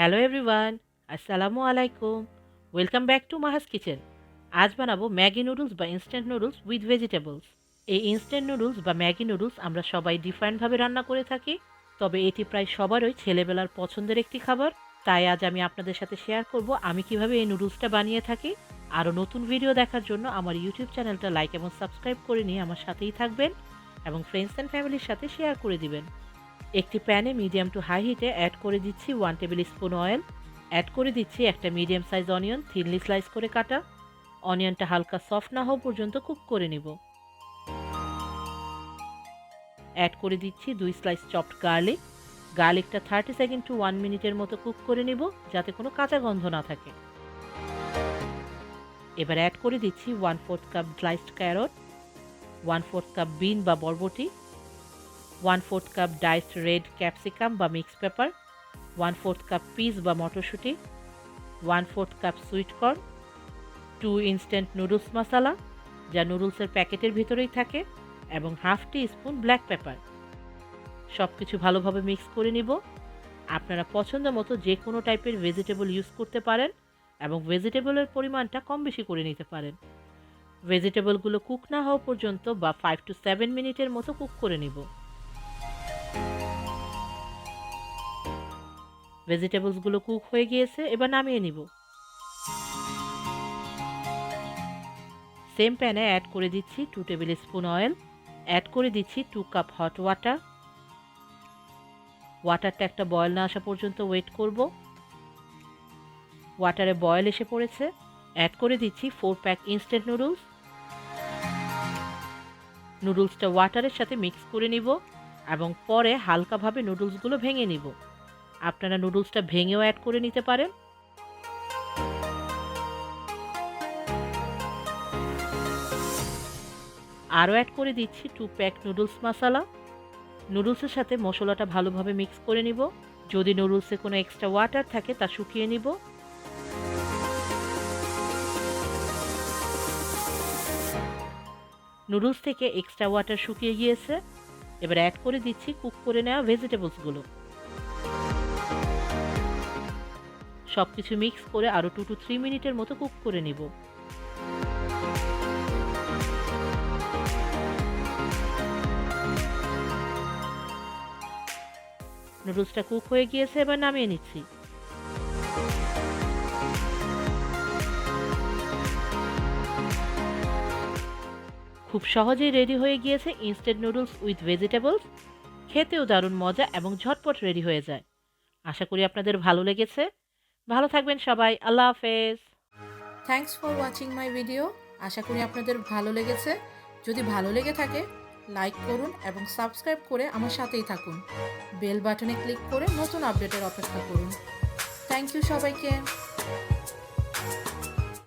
Hello everyone, আসসালামু আলাইকুম। Welcome back to Maha's kitchen. আজ বানাবো ম্যাগি নুডলস বা ইনস্ট্যান্ট নুডলস উইথ ভেজিটেবলস। এই ইনস্ট্যান্ট নুডলস বা ম্যাগি নুডলস আমরা সবাই ডিফারেন্টভাবে রান্না করে থাকি, তবে এটি প্রায় সবারই ছেলেবেলার পছন্দের একটি খাবার। তাই আজ আমি আপনাদের সাথে শেয়ার করব আমি কিভাবে এই নুডলসটা বানিয়ে থাকি। আরও নতুন ভিডিও দেখার জন্য আমার ইউটিউব চ্যানেলটা লাইক এবং সাবস্ক্রাইব করে নিয়ে আমার সাথেই থাকবেন এবং ফ্রেন্ডস অ্যান্ড ফ্যামিলির সাথে শেয়ার করে দিবেন। একটি প্যানে মিডিয়াম টু হাই হিটে অ্যাড করে দিচ্ছি 1 টেবিল স্পুন অয়েল। অ্যাড করে দিচ্ছি একটা medium size onion thinly slice করে কাটা। অনিয়নটা হালকা সফট না হওয়া পর্যন্ত কুক করে নিব। অ্যাড করে দিচ্ছি 2 স্লাইস চপড গার্লিক। গার্লিকটা 30 সেকেন্ড টু 1 মিনিটের মতো কুক করে নিব, যাতে কোনো কাঁচা গন্ধ না থাকে। এবার অ্যাড করে দিচ্ছি 1/4 কাপ স্লাইসড ক্যারট, 1/4 কাপ বিন বা বরবটি, 1/4 কাপ ডাইসড রেড ক্যাপসিকাম বা মিক্স পেপার, 1/4 কাপ পিস বা মটরশুঁটি, 1/4 কাপ সুইটকর্ন, 2 ইনস্ট্যান্ট নুডলস মশলা যা নুডলসের প্যাকেটের ভিতরেই থাকে, এবং হাফ টি স্পুন ব্ল্যাক পেপার। সব কিছু ভালোভাবে মিক্স করে নিব। আপনারা পছন্দ মতো যে কোনো টাইপের ভেজিটেবল ইউজ করতে পারেন এবং ভেজিটেবলের পরিমাণটা কম বেশি করে নিতে পারেন। ভেজিটেবলগুলো কুক না হওয়া পর্যন্ত বা 5 to 7 মিনিটের মতো কুক করে নিব। ভেজিটেবলসগুলো কুক হয়ে গিয়েছে, এবার নামিয়ে নিব। সেম প্যানে অ্যাড করে দিচ্ছি 2 টেবিল স্পুন অয়েল। অ্যাড করে দিচ্ছি 2 কাপ হট ওয়াটার। ওয়াটারটা একটা বয়েল না আসা পর্যন্ত ওয়েট করব। ওয়াটারে বয়েল এসে পড়েছে। অ্যাড করে দিচ্ছি 4 প্যাক ইনস্ট্যান্ট নুডলস। নুডলসটা ওয়াটারের সাথে মিক্স করে নিব এবং পরে হালকাভাবে নুডলসগুলো ভেঙে নিব। আপনারা নুডলসটা ভেঙেও অ্যাড করে নিতে পারেন। আরও অ্যাড করে দিচ্ছি 2 প্যাক নুডলস মশলা। নুডলসের সাথে মশলাটা ভালোভাবে মিক্স করে নিব। যদি নুডলসে কোনো এক্সট্রা ওয়াটার থাকে তা শুকিয়ে নিব। নুডলস থেকে এক্সট্রা ওয়াটার শুকিয়ে গিয়েছে। এবার অ্যাড করে দিচ্ছি কুক করে নেওয়া ভেজিটেবলসগুলো। সব কিছু মিক্স করে আরও 2 to 3 মিনিটের মতো কুক করে নিব। নুডলসটা কুক হয়ে গিয়েছে, এবার নামিয়ে নিচ্ছি। খুব সহজেই রেডি হয়ে গিয়েছে ইনস্ট্যান্ট নুডলস উইথ ভেজিটেবলস। খেতেও দারুণ মজা এবং ঝটপট রেডি হয়ে যায়। আশা করি আপনাদের ভালো লেগেছে। ভালো থাকবেন সবাই। আল্লাহ হাফেজ। Thanks for watching my video. আশা করি আপনাদের ভালো লেগেছে। যদি ভালো লেগে থাকে লাইক করুন এবং সাবস্ক্রাইব করে আমার সাথেই থাকুন। বেল বাটনে ক্লিক করে নতুন আপডেটের অপেক্ষা করুন। থ্যাংক ইউ সবাইকে।